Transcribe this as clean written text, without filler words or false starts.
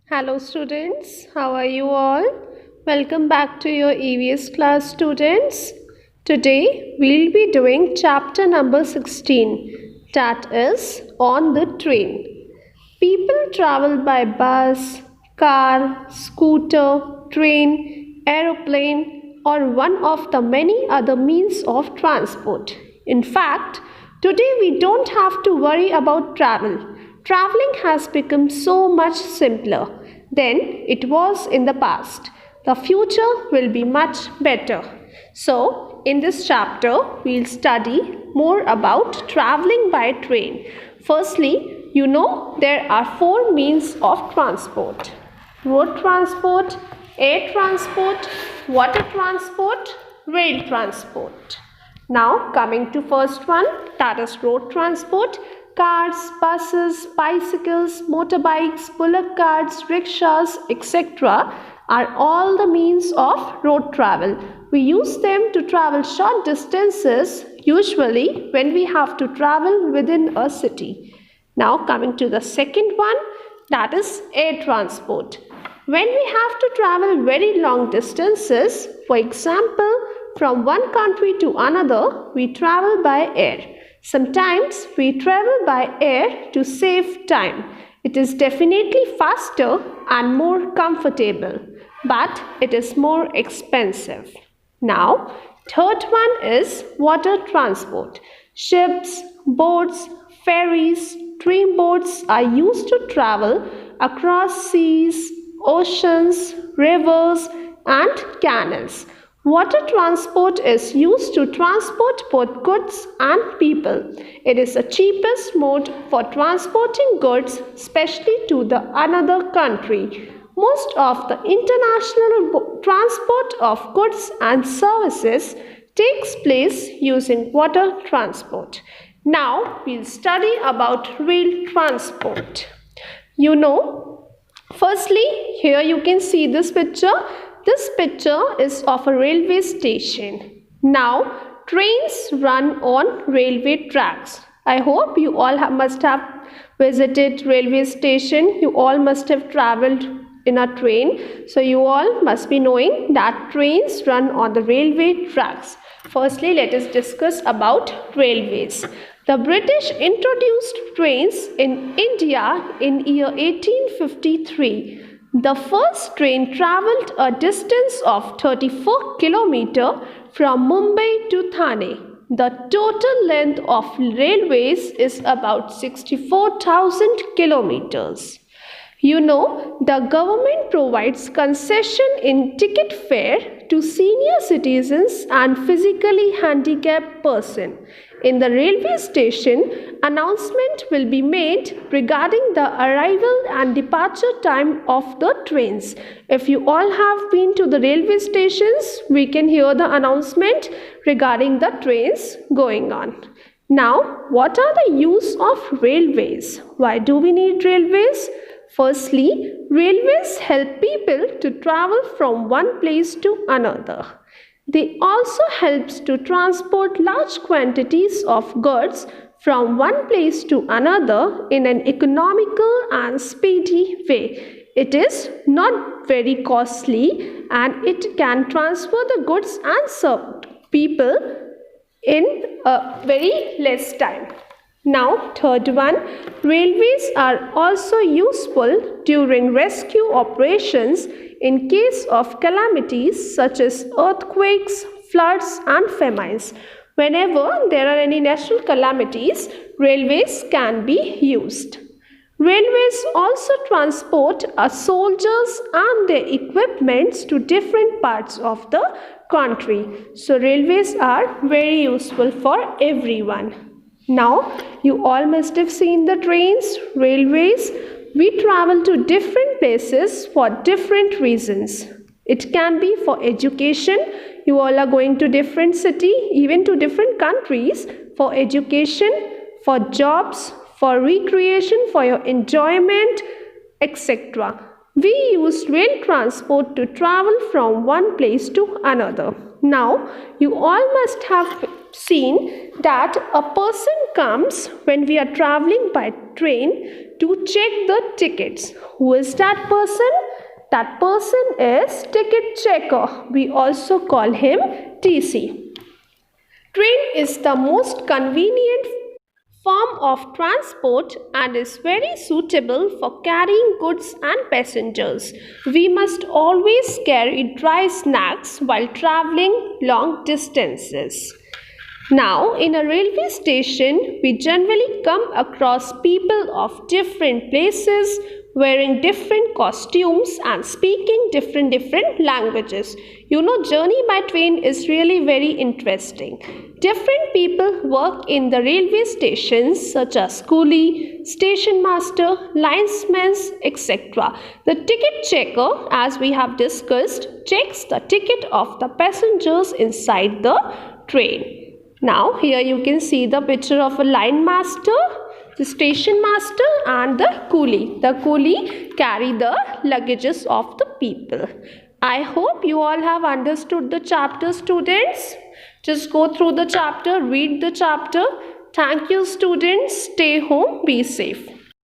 Hello students, how are you all? Welcome back to your EVS class students. Today we'll be doing chapter number 16, that is on the train. People travel by bus, car, scooter, train, aeroplane or one of the many other means of transport. In fact, today we don't have to worry about travel. Traveling has become so much simpler than it was in the past. The future will be much better. So, in this chapter, we'll study more about traveling by train. Firstly, there are four means of transport: road transport, air transport, water transport, rail transport. Now coming to first one, that is road transport. Cars, buses, bicycles, motorbikes, bullock carts, rickshaws, etc. are all the means of road travel. We use them to travel short distances, usually when we have to travel within a city. Now coming to the second one, that is air transport. When we have to travel very long distances, for example, from one country to another, we travel by air. Sometimes we travel by air to save time. It is definitely faster and more comfortable, but it is more expensive. Now, third one is water transport. Ships, boats, ferries, dreamboats are used to travel across seas, oceans, rivers, and canals. Water transport is used to transport both goods and people. It is the cheapest mode for transporting goods, especially to the another country. Most of the international transport of goods and services takes place using water transport. Now we'll study about rail transport. Firstly, here you can see this picture. This picture is of a railway station. Now, trains run on railway tracks. I hope you all must have visited railway station. You all must have traveled in a train. So, you all must be knowing that trains run on the railway tracks. Firstly, let us discuss about railways. The British introduced trains in India in year 1853. The first train travelled a distance of 34 km from Mumbai to Thane. The total length of railways is about 64,000 kilometers. The government provides concession in ticket fare to senior citizens and physically handicapped persons. In the railway station, announcement will be made regarding the arrival and departure time of the trains. If you all have been to the railway stations, we can hear the announcement regarding the trains going on. Now, what are the use of railways? Why do we need railways? Firstly, railways help people to travel from one place to another. They also help to transport large quantities of goods from one place to another in an economical and speedy way. It is not very costly and it can transfer the goods and people in a very less time. Now, third one, railways are also useful during rescue operations in case of calamities such as earthquakes, floods and famines. Whenever there are any natural calamities, railways can be used. Railways also transport soldiers and their equipments to different parts of the country. So, railways are very useful for everyone. Now, you all must have seen the trains, railways. We travel to different places for different reasons. It can be for education. You all are going to different city, even to different countries for education, for jobs, for recreation, for your enjoyment, etc. We use rail transport to travel from one place to another. Now, you all must have seen that a person comes when we are traveling by train to check the tickets. Who is that person? That person is ticket checker. We also call him TC. Train is the most convenient form of transport and is very suitable for carrying goods and passengers. We must always carry dry snacks while traveling long distances. Now, in a railway station, we generally come across people of different places wearing different costumes and speaking different languages. You know, journey by train is really very interesting. Different people work in the railway stations such as coolie, station master, linesmen, etc. The ticket checker, as we have discussed, checks the ticket of the passengers inside the train. Now here you can see the picture of a line master, the station master and the coolie. The coolie carry the luggages of the people. I hope you all have understood the chapter, students. Just go through the chapter, read the chapter. Thank you, students. Stay home, be safe.